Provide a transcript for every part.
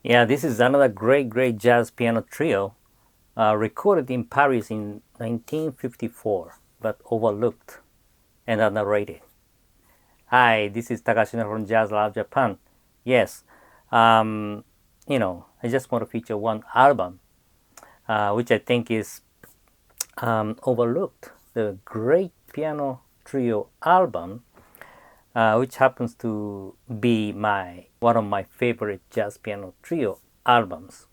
Yeah, this is another great jazz piano trio recorded in Paris in 1954, but overlooked and underrated. Hi, this is Takashina from Jazz Lab Japan. Yes, um, I just want to feature one album, which I think is overlooked. The great piano trio album, which happens to be my one of my favorite jazz piano trio albums.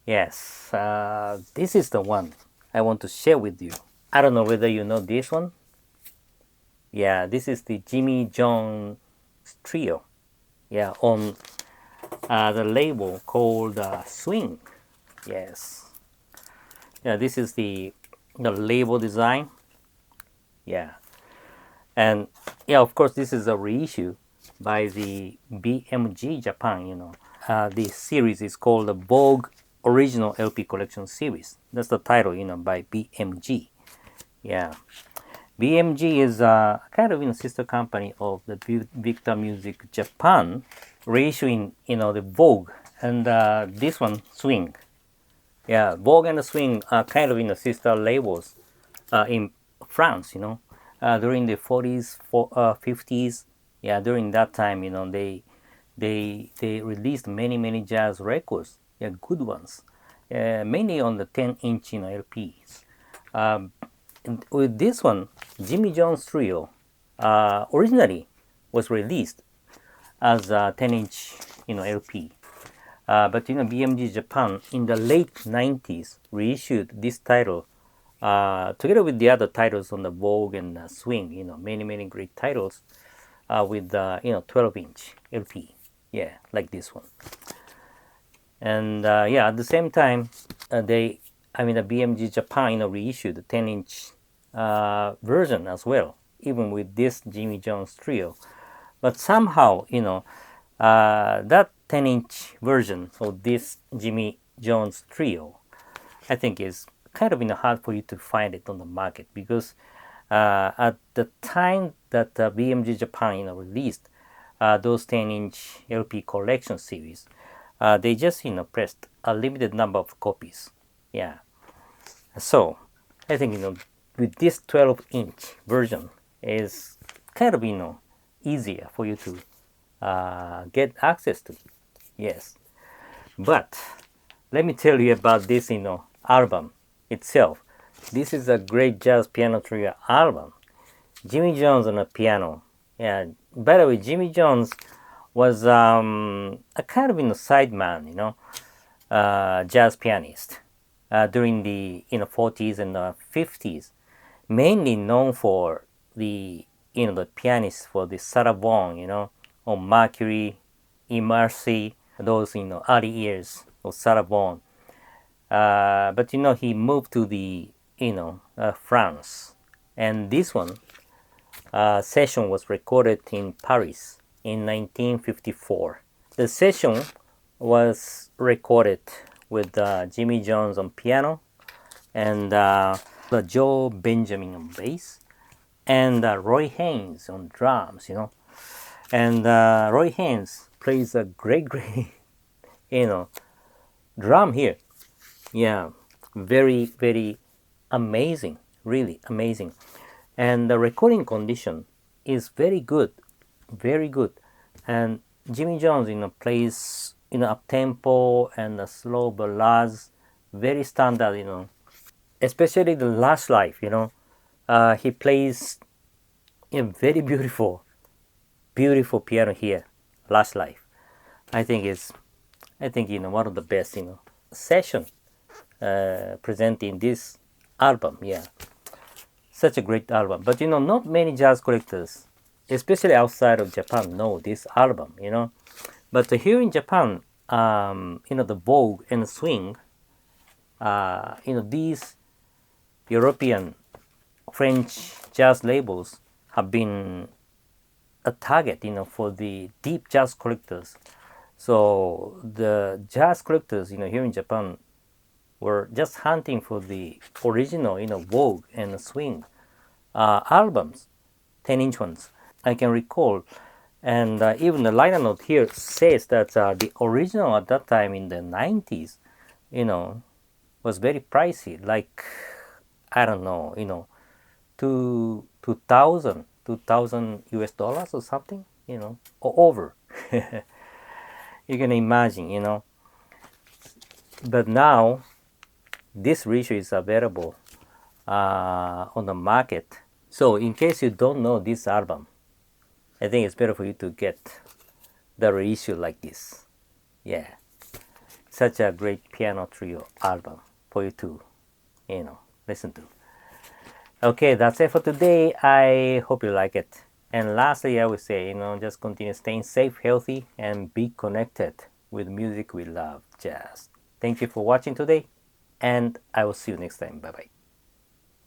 Yes, this is the one I want to share with you. I don't know whether you know this one. Yeah, this is the Jimmy Jones trio. Yeah, on the label called Swing. Yes. Yeah, this is the label design. Yeah, and yeah, of course, this is a reissue by the BMG Japan. This series is called the Vogue Original LP Collection Series. That's the title, by BMG. Yeah, BMG is kind of a sister company of the Victor Music Japan, reissuing the Vogue and this one Swing. Yeah, Vogue and Swing are kind of sister labels in France. During the 40s, 50s. Yeah, during that time, they released many jazz records. Yeah, good ones, mainly on the 10-inch LPs. Um, with this one, Jimmy Jones Trio originally was released as a 10-inch LP. But BMG Japan in the late 90s reissued this title together with the other titles on the Vogue and Swing. Many great titles with 12-inch LP. Yeah, like this one. And yeah, at the same time, the BMG Japan reissued the 10-inch version as well, even with this Jimmy Jones trio. But somehow, that 10-inch version of this Jimmy Jones trio, I think is kind of hard for you to find it on the market because at the time that BMG Japan released those 10-inch LP collection series, they just pressed a limited number of copies. Yeah, so I think with this 12-inch version is kind of easier for you to get access to. Yes, but let me tell you about this album itself. This is a great jazz piano trio album. Jimmy Jones on the piano. Yeah. By the way, Jimmy Jones was a kind of sideman, jazz pianist during the 40s and 50s, mainly known for the pianist for the Sarah Vaughan, on Mercury, Emarcy, those early years of Sarah Vaughan. But he moved to the France, and this one session was recorded in Paris in 1954. The session was recorded with Jimmy Jones on piano and Joe Benjamin on bass and Roy Haynes on drums. And Roy Haynes plays a great drum here. Yeah, very amazing, really amazing. And the recording condition is very good, very good. And Jimmy Jones plays up tempo and the slow ballads, very standard, especially the Lush Life. He plays a very beautiful piano here, Lush Life. I think one of the best session presenting this album. Yeah, such a great album. But not many jazz collectors, especially outside of Japan, know this album. But here in Japan, the Vogue and Swing, these European, French jazz labels have been a target, for the deep jazz collectors. So the jazz collectors, here in Japan, were just hunting for the original, Vogue and Swing albums, 10-inch ones. I can recall, And even the liner note here says that the original at that time in the 90s, was very pricey. Like, I don't know, 2000 US dollars or something, or over. You can imagine. But now this reissue is available on the market. So in case you don't know this album, I think it's better for you to get the reissue like this. Yeah, such a great piano trio album for you to, listen to. Okay, that's it for today. I hope you like it. And lastly, I would say, just continue staying safe, healthy, and be connected with music we love, jazz. Thank you for watching today, and I will see you next time. Bye bye.